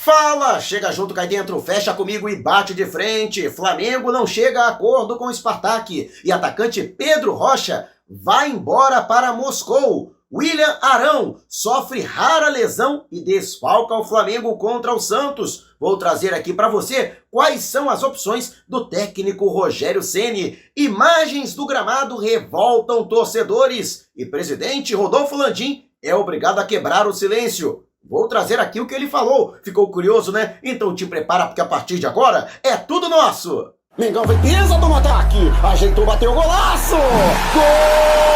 Fala, chega junto, cai dentro, fecha comigo e bate de frente. Flamengo não chega a acordo com o Spartak e atacante Pedro Rocha vai embora para Moscou. William Arão sofre rara lesão e desfalca o Flamengo contra o Santos. Vou trazer aqui para você quais são as opções do técnico Rogério Ceni. Imagens do gramado revoltam torcedores e presidente Rodolfo Landim é obrigado a quebrar o silêncio. Vou trazer aqui o que ele falou. Ficou curioso, né? Então te prepara porque a partir de agora é tudo nosso. Mengão vem pisa do ataque, ajeitou, bateu o golaço! Gol!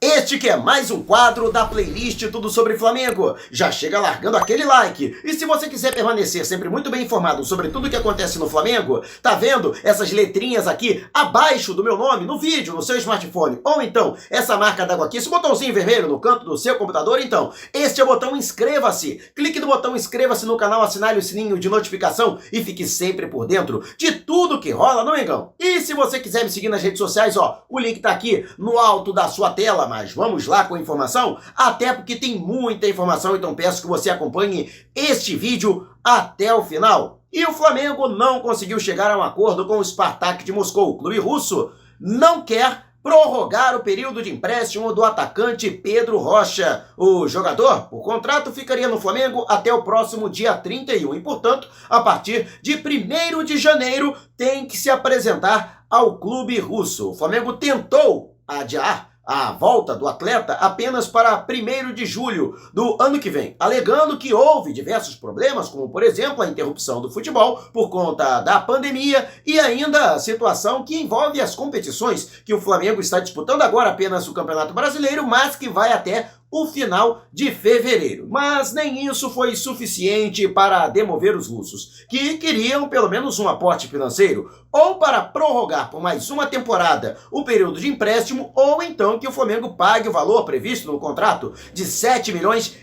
Este que é mais um quadro da playlist Tudo Sobre Flamengo. Já chega largando aquele like. E se você quiser permanecer sempre muito bem informado sobre tudo que acontece no Flamengo, tá vendo essas letrinhas aqui abaixo do meu nome, no vídeo, no seu smartphone? Ou então, essa marca d'água aqui, esse botãozinho vermelho no canto do seu computador? Então, este é o botão inscreva-se. Clique no botão inscreva-se no canal, assinale o sininho de notificação e fique sempre por dentro de tudo que rola, não é, Mengão? E se você quiser me seguir nas redes sociais, ó, o link tá aqui no alto da sua tela, mas vamos lá com a informação? Até porque tem muita informação, então peço que você acompanhe este vídeo até o final. E o Flamengo não conseguiu chegar a um acordo com o Spartak de Moscou. O clube russo não quer prorrogar o período de empréstimo do atacante Pedro Rocha. O jogador, o contrato ficaria no Flamengo até o próximo dia 31 e, portanto, a partir de 1º de janeiro tem que se apresentar ao clube russo. O Flamengo tentou adiar a volta do atleta apenas para 1º de julho do ano que vem, alegando que houve diversos problemas, como, por exemplo, a interrupção do futebol por conta da pandemia e ainda a situação que envolve as competições que o Flamengo está disputando agora, apenas o Campeonato Brasileiro, mas que vai até o final de fevereiro. Mas nem isso foi suficiente para demover os russos, que queriam pelo menos um aporte financeiro, ou para prorrogar por mais uma temporada o período de empréstimo, ou então que o Flamengo pague o valor previsto no contrato de 7,5 milhões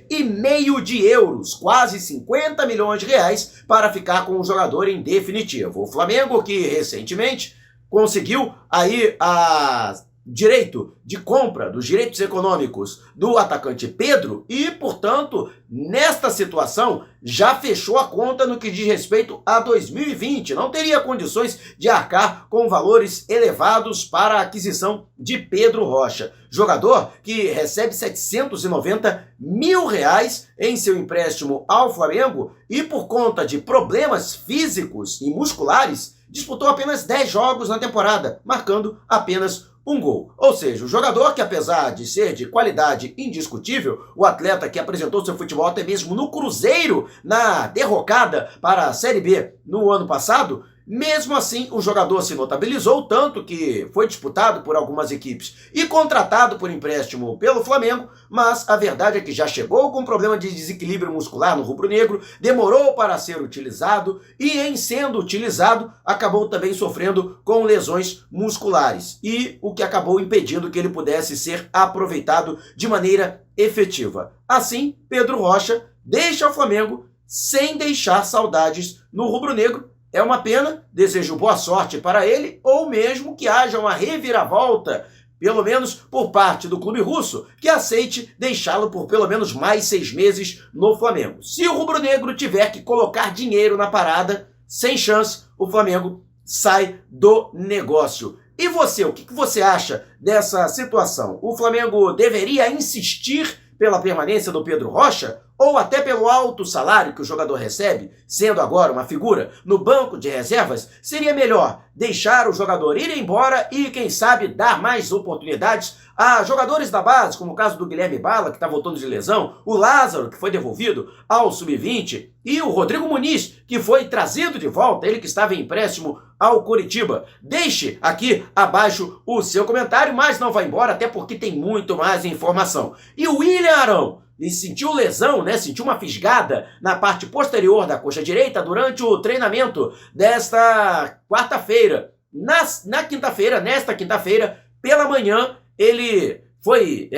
de euros, quase 50 milhões de reais, para ficar com o jogador em definitivo. O Flamengo, que recentemente conseguiu aí direito de compra dos direitos econômicos do atacante Pedro e, portanto, nesta situação, já fechou a conta no que diz respeito a 2020. Não teria condições de arcar com valores elevados para a aquisição de Pedro Rocha. Jogador que recebe 790 mil reais em seu empréstimo ao Flamengo e, por conta de problemas físicos e musculares, disputou apenas 10 jogos na temporada, marcando apenas um gol. Ou seja, o jogador que, apesar de ser de qualidade indiscutível, o atleta que apresentou seu futebol até mesmo no Cruzeiro, na derrocada para a Série B no ano passado, mesmo assim o jogador se notabilizou tanto que foi disputado por algumas equipes e contratado por empréstimo pelo Flamengo, mas a verdade é que já chegou com problema de desequilíbrio muscular no rubro-negro, demorou para ser utilizado e, em sendo utilizado, acabou também sofrendo com lesões musculares e o que acabou impedindo que ele pudesse ser aproveitado de maneira efetiva. Assim, Pedro Rocha deixa o Flamengo sem deixar saudades no rubro-negro. É uma pena, desejo boa sorte para ele, ou mesmo que haja uma reviravolta, pelo menos por parte do clube russo, que aceite deixá-lo por pelo menos mais 6 meses no Flamengo. Se o rubro-negro tiver que colocar dinheiro na parada, sem chance, o Flamengo sai do negócio. E você, o que você acha dessa situação? O Flamengo deveria insistir pela permanência do Pedro Rocha? Ou até pelo alto salário que o jogador recebe, sendo agora uma figura no banco de reservas, seria melhor deixar o jogador ir embora e, quem sabe, dar mais oportunidades a jogadores da base, como o caso do Guilherme Bala, que está voltando de lesão, o Lázaro, que foi devolvido ao Sub-20, e o Rodrigo Muniz, que foi trazido de volta, ele que estava em empréstimo ao Coritiba. Deixe aqui abaixo o seu comentário, mas não vá embora, até porque tem muito mais informação. E o William Arão, ele sentiu lesão, né? Sentiu uma fisgada na parte posterior da coxa direita durante o treinamento desta quarta-feira. Nesta quinta-feira, pela manhã, ele foi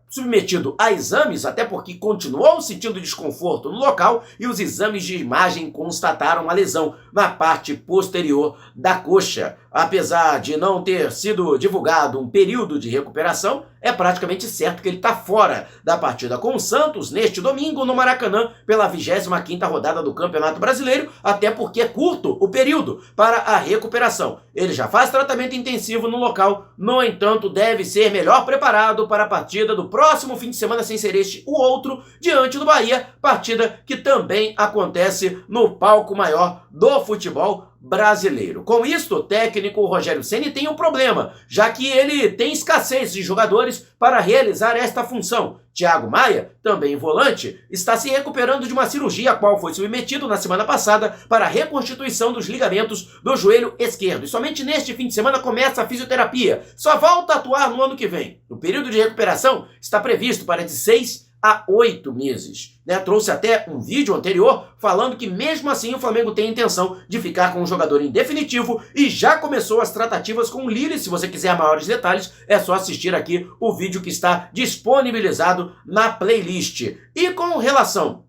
submetido a exames, até porque continuou sentindo desconforto no local e os exames de imagem constataram uma lesão na parte posterior da coxa. apesar de não ter sido divulgado um período de recuperação, é praticamente certo que ele está fora da partida com o Santos neste domingo no Maracanã pela 25ª rodada do Campeonato Brasileiro, até porque é curto o período para a recuperação. Ele já faz tratamento intensivo no local, no entanto deve ser melhor preparado para a partida do próximo fim de semana, sem ser este o outro, diante do Bahia, partida que também acontece no palco maior do futebol brasileiro. Com isto, o técnico Rogério Ceni tem um problema, já que ele tem escassez de jogadores para realizar esta função. Thiago Maia, também volante, está se recuperando de uma cirurgia a qual foi submetido na semana passada para a reconstituição dos ligamentos do joelho esquerdo. E somente neste fim de semana começa a fisioterapia. Só volta a atuar no ano que vem. O período de recuperação está previsto para de 6 a 8 meses. Trouxe até um vídeo anterior falando que mesmo assim o Flamengo tem intenção de ficar com o jogador em definitivo e já começou as tratativas com o Lille. Se você quiser maiores detalhes, é só assistir aqui o vídeo que está disponibilizado na playlist. E com relação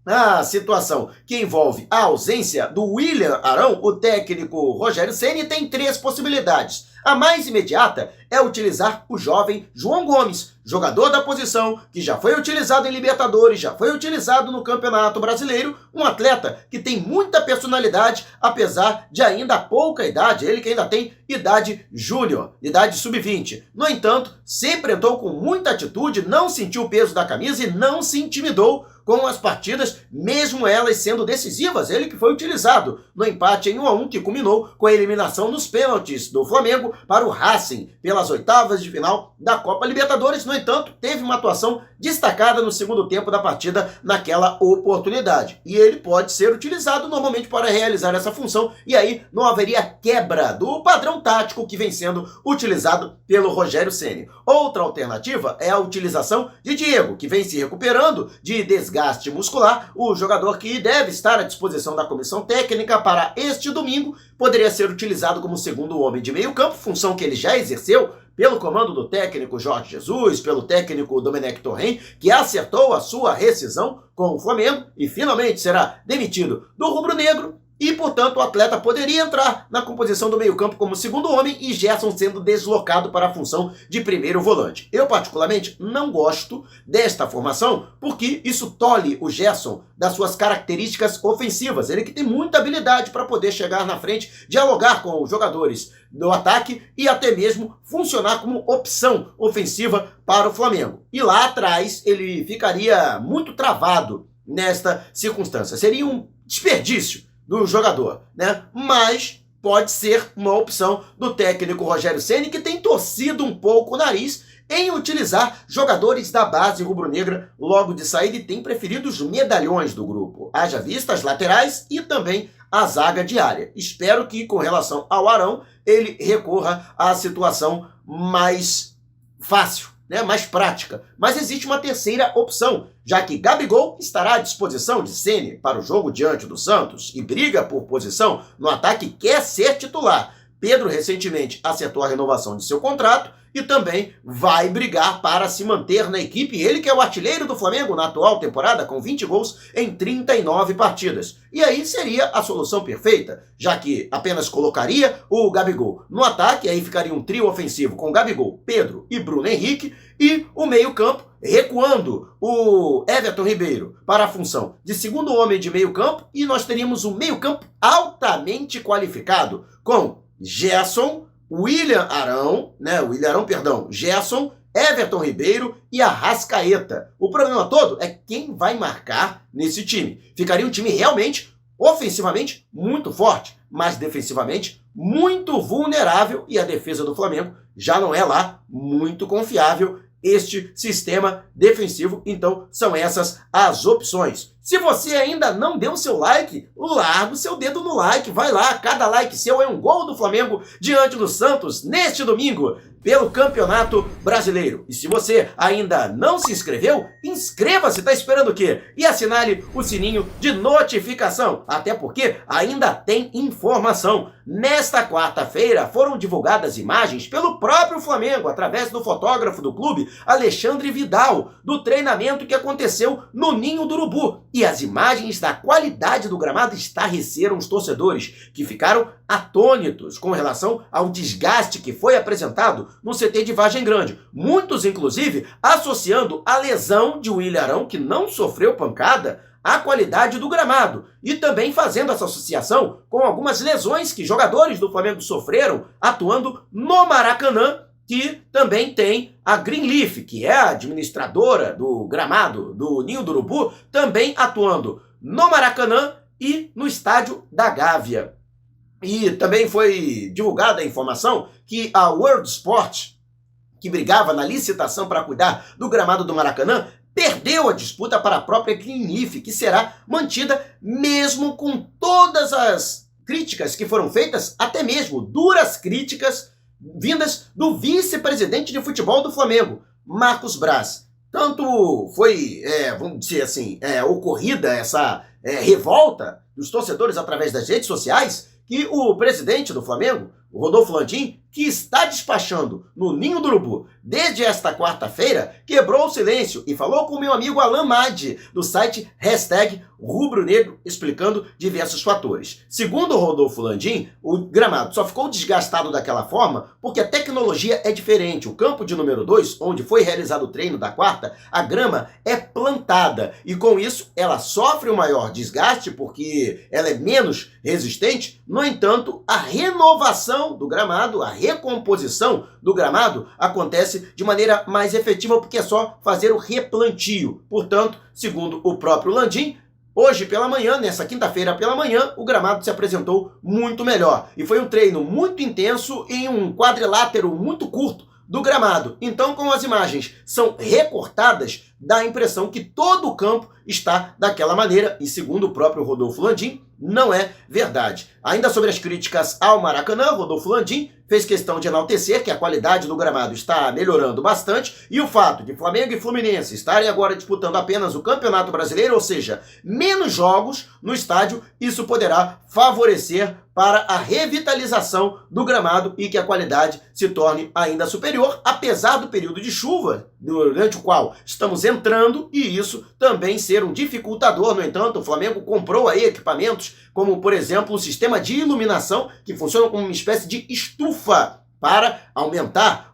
à situação que envolve a ausência do William Arão, o técnico Rogério Ceni tem 3 possibilidades. A mais imediata é utilizar o jovem João Gomes, jogador da posição que já foi utilizado em Libertadores, já foi utilizado no Campeonato Brasileiro, um atleta que tem muita personalidade, apesar de ainda pouca idade, ele que ainda tem idade júnior, idade sub-20. No entanto, sempre entrou com muita atitude, não sentiu o peso da camisa e não se intimidou com as partidas, mesmo elas sendo decisivas. Ele que foi utilizado no empate em 1-1, que culminou com a eliminação nos pênaltis do Flamengo para o Racing, pelas oitavas de final da Copa Libertadores. No entanto, teve uma atuação destacada no segundo tempo da partida naquela oportunidade. E ele pode ser utilizado normalmente para realizar essa função, e aí não haveria quebra do padrão tático que vem sendo utilizado pelo Rogério Ceni. Outra alternativa é a utilização de Diego, que vem se recuperando de desgaste muscular. O jogador que deve estar à disposição da comissão técnica para este domingo poderia ser utilizado como segundo homem de meio campo, função que ele já exerceu pelo comando do técnico Jorge Jesus, pelo técnico Domenech Torrent, que acertou a sua rescisão com o Flamengo e finalmente será demitido do rubro-negro. E, portanto, o atleta poderia entrar na composição do meio-campo como segundo homem e Gerson sendo deslocado para a função de primeiro volante. Eu, particularmente, não gosto desta formação porque isso tolhe o Gerson das suas características ofensivas. Ele que tem muita habilidade para poder chegar na frente, dialogar com os jogadores do ataque e até mesmo funcionar como opção ofensiva para o Flamengo. E lá atrás ele ficaria muito travado nesta circunstância. Seria um desperdício do jogador, Mas pode ser uma opção do técnico Rogério Ceni, que tem torcido um pouco o nariz em utilizar jogadores da base rubro-negra logo de saída e tem preferido os medalhões do grupo. Haja vista as laterais e também a zaga diária. Espero que, com relação ao Arão, ele recorra à situação mais fácil, mais prática. Mas existe uma terceira opção, já que Gabigol estará à disposição de Ceni para o jogo diante do Santos e briga por posição no ataque, quer ser titular. Pedro recentemente acertou a renovação de seu contrato e também vai brigar para se manter na equipe. Ele que é o artilheiro do Flamengo na atual temporada, com 20 gols em 39 partidas. E aí seria a solução perfeita, já que apenas colocaria o Gabigol no ataque, aí ficaria um trio ofensivo com Gabigol, Pedro e Bruno Henrique, e o meio-campo recuando o Everton Ribeiro para a função de segundo homem de meio-campo, e nós teríamos um meio-campo altamente qualificado com Gerson, Gerson, Everton Ribeiro e Arrascaeta. O problema todo é quem vai marcar nesse time. Ficaria um time realmente, ofensivamente, muito forte, mas defensivamente muito vulnerável, e a defesa do Flamengo já não é lá muito confiável, este sistema defensivo. Então são essas as opções. Se você ainda não deu seu like, larga o seu dedo no like, vai lá, cada like seu é um gol do Flamengo diante do Santos neste domingo pelo Campeonato Brasileiro. E se você ainda não se inscreveu, inscreva-se, tá esperando o quê? E assinale o sininho de notificação, até porque ainda tem informação. Nesta quarta-feira foram divulgadas imagens pelo próprio Flamengo, através do fotógrafo do clube, Alexandre Vidal, do treinamento que aconteceu no Ninho do Urubu. E as imagens da qualidade do gramado estarreceram os torcedores, que ficaram atônitos com relação ao desgaste que foi apresentado no CT de Vargem Grande. Muitos, inclusive, associando a lesão de Willian Arão, que não sofreu pancada, à qualidade do gramado. E também fazendo essa associação com algumas lesões que jogadores do Flamengo sofreram atuando no Maracanã, que também tem a Greenleaf, que é a administradora do gramado do Ninho do Urubu, também atuando no Maracanã e no estádio da Gávea. E também foi divulgada a informação que a World Sport, que brigava na licitação para cuidar do gramado do Maracanã, perdeu a disputa para a própria Greenleaf, que será mantida mesmo com todas as críticas que foram feitas, até mesmo duras críticas vindas do vice-presidente de futebol do Flamengo, Marcos Braz. Tanto foi, vamos dizer assim, ocorrida essa revolta dos torcedores através das redes sociais, que o presidente do Flamengo, o Rodolfo Landim, que está despachando no Ninho do Urubu desde esta quarta-feira, quebrou o silêncio e falou com o meu amigo Alan Madi, do site #RubroNegro, explicando diversos fatores. Segundo o Rodolfo Landim, o gramado só ficou desgastado daquela forma porque a tecnologia é diferente. O campo de número 2, onde foi realizado o treino da quarta, a grama é plantada e com isso ela sofre um maior desgaste porque ela é menos resistente. No entanto, a renovação do gramado, a recomposição do gramado acontece de maneira mais efetiva porque é só fazer o replantio. Portanto, segundo o próprio Landim, hoje pela manhã, nessa quinta-feira pela manhã, o gramado se apresentou muito melhor. E foi um treino muito intenso em um quadrilátero muito curto do gramado. Então, como as imagens são recortadas, dá a impressão que todo o campo está daquela maneira. E segundo o próprio Rodolfo Landim, não é verdade. Ainda sobre as críticas ao Maracanã, Rodolfo Landim fez questão de enaltecer que a qualidade do gramado está melhorando bastante e o fato de Flamengo e Fluminense estarem agora disputando apenas o Campeonato Brasileiro, ou seja, menos jogos no estádio, isso poderá favorecer para a revitalização do gramado e que a qualidade se torne ainda superior, apesar do período de chuva durante o qual estamos entrando e isso também ser um dificultador. No entanto, o Flamengo comprou aí equipamentos como, por exemplo, o sistema de iluminação que funciona como uma espécie de estufa para aumentar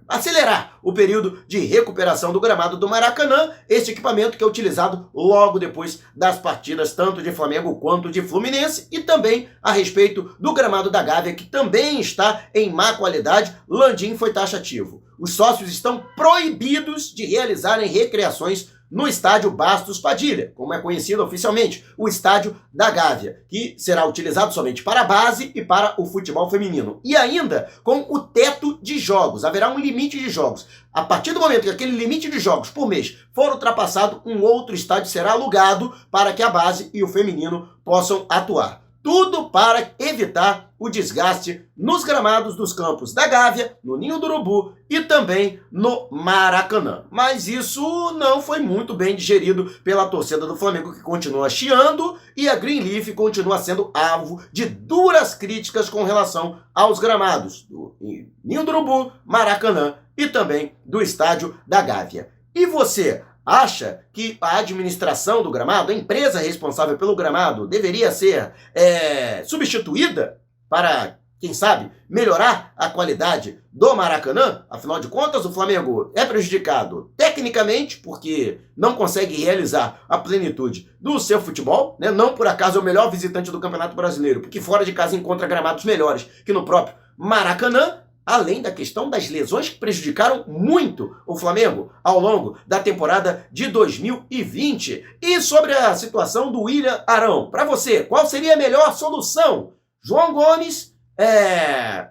acelerar o período de recuperação do gramado do Maracanã, este equipamento que é utilizado logo depois das partidas tanto de Flamengo quanto de Fluminense, e também a respeito do gramado da Gávea, que também está em má qualidade. Landim foi taxativo. Os sócios estão proibidos de realizarem recreações no estádio Bastos Padilha, como é conhecido oficialmente, o estádio da Gávea, que será utilizado somente para a base e para o futebol feminino. E ainda com o teto de jogos, haverá um limite de jogos. A partir do momento que aquele limite de jogos por mês for ultrapassado, um outro estádio será alugado para que a base e o feminino possam atuar. Tudo para evitar o desgaste nos gramados dos campos da Gávea, no Ninho do Urubu e também no Maracanã. Mas isso não foi muito bem digerido pela torcida do Flamengo, que continua chiando, e a Greenleaf continua sendo alvo de duras críticas com relação aos gramados do Ninho do Urubu, Maracanã e também do estádio da Gávea. E você acha que a administração do gramado, a empresa responsável pelo gramado, deveria ser substituída para, quem sabe, melhorar a qualidade do Maracanã? Afinal de contas, o Flamengo é prejudicado tecnicamente porque não consegue realizar a plenitude do seu futebol, né? Não por acaso é o melhor visitante do Campeonato Brasileiro, porque fora de casa encontra gramados melhores que no próprio Maracanã. Além da questão das lesões que prejudicaram muito o Flamengo ao longo da temporada de 2020. E sobre a situação do Willian Arão, para você, qual seria a melhor solução? João Gomes,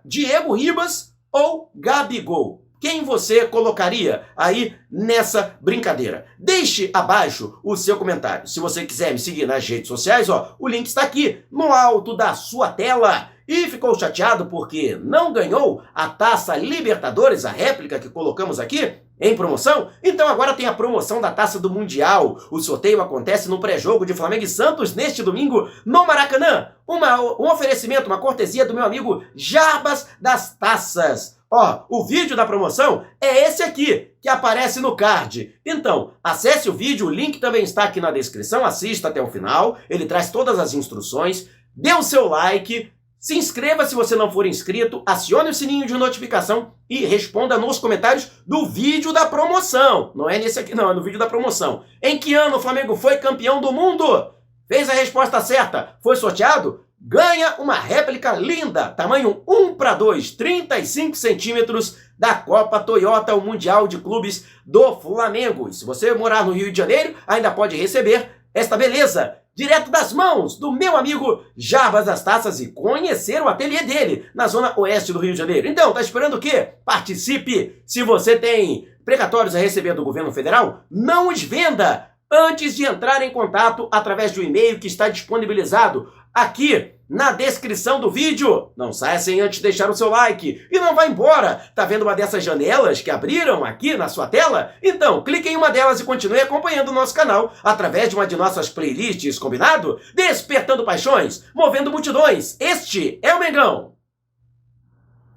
Diego Ribas ou Gabigol? Quem você colocaria aí nessa brincadeira? Deixe abaixo o seu comentário. Se você quiser me seguir nas redes sociais, o link está aqui no alto da sua tela. E ficou chateado porque não ganhou a Taça Libertadores, a réplica que colocamos aqui? em promoção? Então agora tem a promoção da Taça do Mundial. O sorteio acontece no pré-jogo de Flamengo e Santos neste domingo no Maracanã. Um oferecimento, uma cortesia do meu amigo Jarbas das Taças. Ó, o vídeo da promoção é esse aqui, que aparece no card. Então, acesse o vídeo, o link também está aqui na descrição, assista até o final, ele traz todas as instruções, dê o seu like, se inscreva se você não for inscrito, acione o sininho de notificação e responda nos comentários do vídeo da promoção. Não é nesse aqui não, é no vídeo da promoção. Em que ano o Flamengo foi campeão do mundo? Fez a resposta certa, foi sorteado? Ganha uma réplica linda, tamanho 1:2, 35 centímetros, da Copa Toyota, o Mundial de Clubes do Flamengo. E se você morar no Rio de Janeiro, ainda pode receber esta beleza direto das mãos do meu amigo Jarbas das Taças e conhecer o ateliê dele na zona oeste do Rio de Janeiro. Então, tá esperando o quê? Participe! Se você tem precatórios a receber do governo federal, não os venda antes de entrar em contato através do e-mail que está disponibilizado aqui na descrição do vídeo. Não saia sem antes deixar o seu like e não vá embora. Tá vendo uma dessas janelas que abriram aqui na sua tela? Então, clique em uma delas e continue acompanhando o nosso canal através de uma de nossas playlists, combinado? Despertando paixões, movendo multidões. Este é o Mengão.